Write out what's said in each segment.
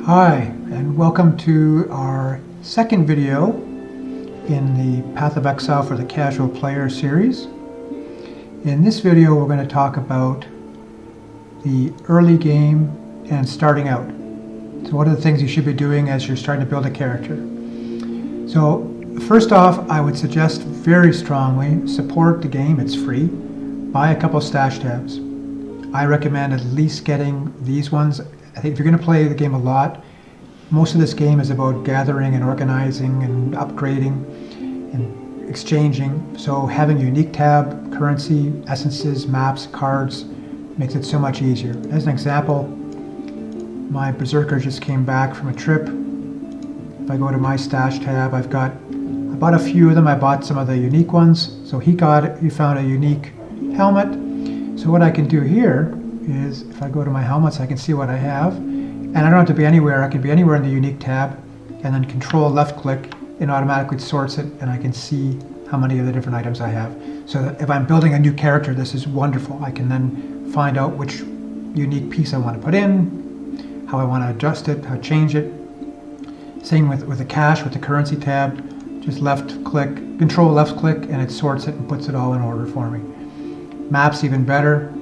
Hi, and welcome to our second video in the Path of Exile for the Casual Player series. In this video, we're going to talk about the early game and starting out. So what are the things you should be doing as you're starting to build a character? So first off, I would suggest very strongly support the game. It's free. Buy a couple stash tabs. I recommend at least getting these ones. I think if you're going to play the game a lot, most of this game is about gathering and organizing and upgrading and exchanging. So having a unique tab, currency, essences, maps, cards makes it so much easier. As an example, my Berserker just came back from a trip. If I go to my stash tab, I bought a few of them. I bought some of the unique ones. So he found a unique helmet. So what I can do here is if I go to my helmets, I can see what I have, and I don't have to be anywhere. I can be anywhere in the unique tab, and then control left click and automatically sorts it, and I can see how many of the different items I have. So that if I'm building a new character, this is wonderful. I can then find out which unique piece I want to put in, how I want to adjust it, how to change it. Same with the cache, with the currency tab, just left click, control left click, and it sorts it and puts it all in order for me. Maps even better.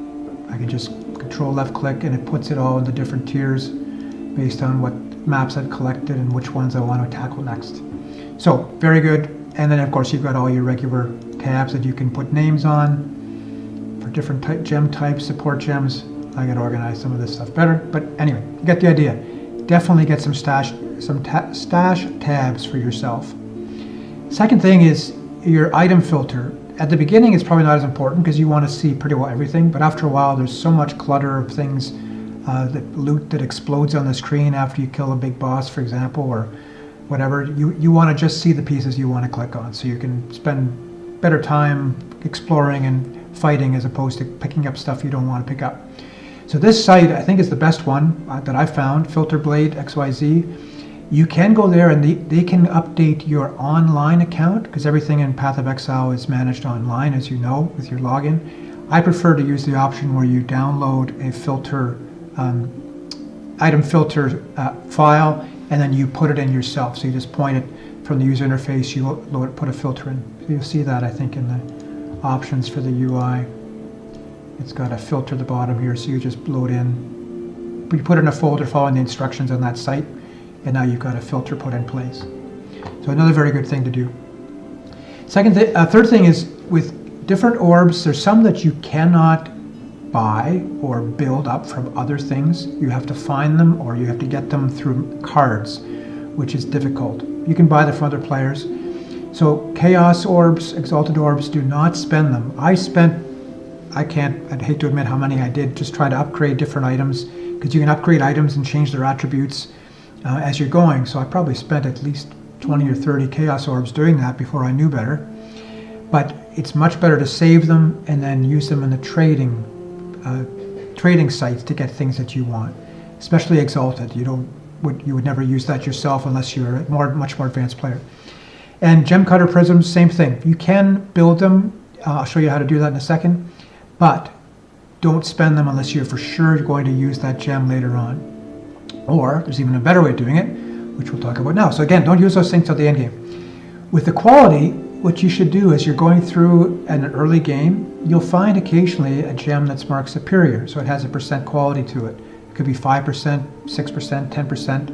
I can just control left click and it puts it all into different tiers based on what maps I've collected and which ones I want to tackle next. So very good. And then of course you've got all your regular tabs that you can put names on for different gem types, support gems. I can organize some of this stuff better, but anyway, you get the idea. Definitely get some stash tabs for yourself. Second thing is your item filter. At the beginning, it's probably not as important because you want to see pretty well everything, but after a while, there's so much clutter of things, loot that explodes on the screen after you kill a big boss, for example, or whatever. You want to just see the pieces you want to click on, so you can spend better time exploring and fighting as opposed to picking up stuff you don't want to pick up. So this site, I think, is the best one that I found, Filter Blade XYZ. You can go there and they can update your online account because everything in Path of Exile is managed online, as you know, with your login. I prefer to use the option where you download a filter, item filter file, and then you put it in yourself. So you just point it from the user interface, you put a filter in. So you'll see that, I think, in the options for the UI. It's got a filter at the bottom here, so you just load in. You put it in a folder following the instructions on that site, and now you've got a filter put in place. So another very good thing to do. Third thing is with different orbs, there's some that you cannot buy or build up from other things. You have to find them or you have to get them through cards, which is difficult. You can buy them from other players. So chaos orbs, exalted orbs, do not spend them. I'd hate to admit how many I did, just try to upgrade different items, because you can upgrade items and change their attributes as you're going. So I probably spent at least 20 or 30 chaos orbs doing that before I knew better. But it's much better to save them and then use them in the trading sites to get things that you want, especially exalted. You would never use that yourself unless you're a much more advanced player. And gem cutter prisms, same thing. You can build them. I'll show you how to do that in a second, but don't spend them unless you're for sure going to use that gem later on. Or there's even a better way of doing it, which we'll talk about now. So again, don't use those things till the end game. With the quality, what you should do is you're going through an early game, you'll find occasionally a gem that's marked superior. So it has a percent quality to it. It could be 5%, 6%, 10%.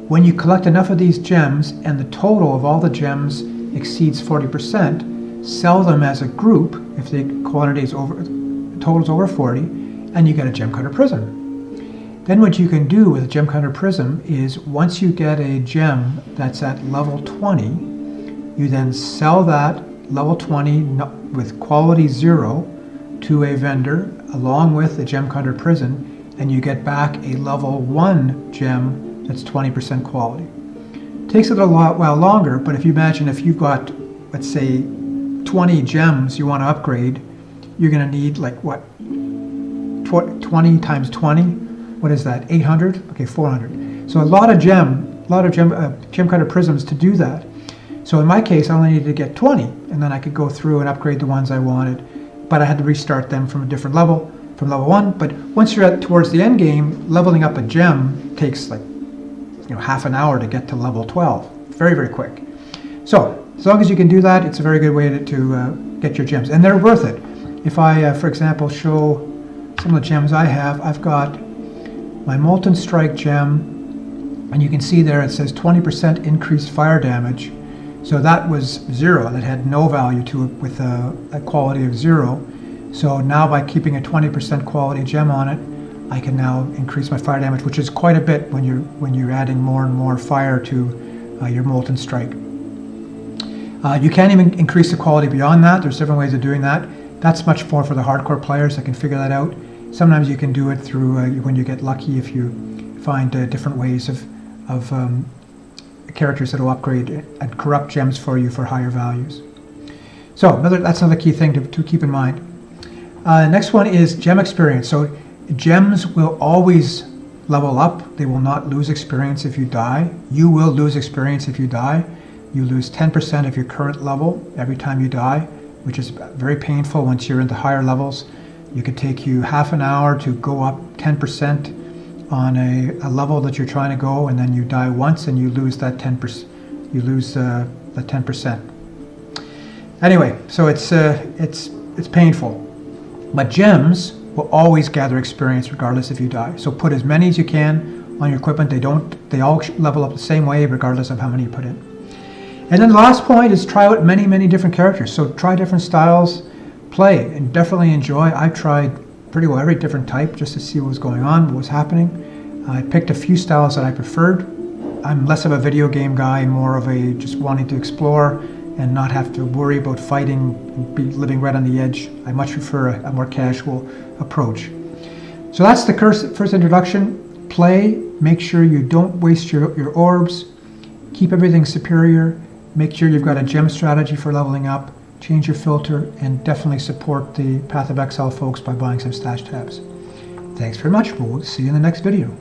When you collect enough of these gems and the total of all the gems exceeds 40%, sell them as a group if the quantity is total's over 40, and you get a gem cutter prism. Then what you can do with a gem cutter prism is once you get a gem that's at level 20, you then sell that level 20 with quality 0 to a vendor along with the gem cutter prism, and you get back a level 1 gem that's 20% quality. Takes it a while longer, but if you imagine if you've got, let's say, 20 gems you want to upgrade, you're going to need like what? 20 times 20? What is that? 800? Okay, 400. So a lot of gem cutter prisms to do that. So in my case, I only needed to get 20, and then I could go through and upgrade the ones I wanted. But I had to restart them from a different level, from level 1. But once you're towards the end game, leveling up a gem takes like half an hour to get to level 12. Very, very quick. So as long as you can do that, it's a very good way to get your gems, and they're worth it. If I, for example, show some of the gems I have, I've got my Molten Strike gem, and you can see there it says 20% increased fire damage. So that was 0. That had no value to it with a quality of 0. So now by keeping a 20% quality gem on it, I can now increase my fire damage, which is quite a bit when you're adding more and more fire to your Molten Strike. You can even increase the quality beyond that. There's different ways of doing that. That's much more for the hardcore players that can figure that out. Sometimes you can do it through when you get lucky, if you find different ways of characters that will upgrade and corrupt gems for you for higher values. So that's another key thing to keep in mind. Next one is gem experience. So gems will always level up. They will not lose experience if you die. You will lose experience if you die. You lose 10% of your current level every time you die, which is very painful once you're into higher levels. It could take you half an hour to go up 10% on a level that you're trying to go, and then you die once and you lose that 10%. You lose the 10%. Anyway, so it's painful. But gems will always gather experience regardless if you die. So put as many as you can on your equipment. They all level up the same way regardless of how many you put in. And then the last point is try out many different characters. So try different styles, play, and definitely enjoy. I've tried pretty well every different type just to see what was going on, what was happening. I picked a few styles that I preferred. I'm less of a video game guy, more of a just wanting to explore and not have to worry about fighting and be living right on the edge. I much prefer a more casual approach. So that's the first introduction. Play, make sure you don't waste your orbs, keep everything superior, make sure you've got a gem strategy for leveling up, change your filter, and definitely support the Path of Exile folks by buying some stash tabs. Thanks very much. We'll see you in the next video.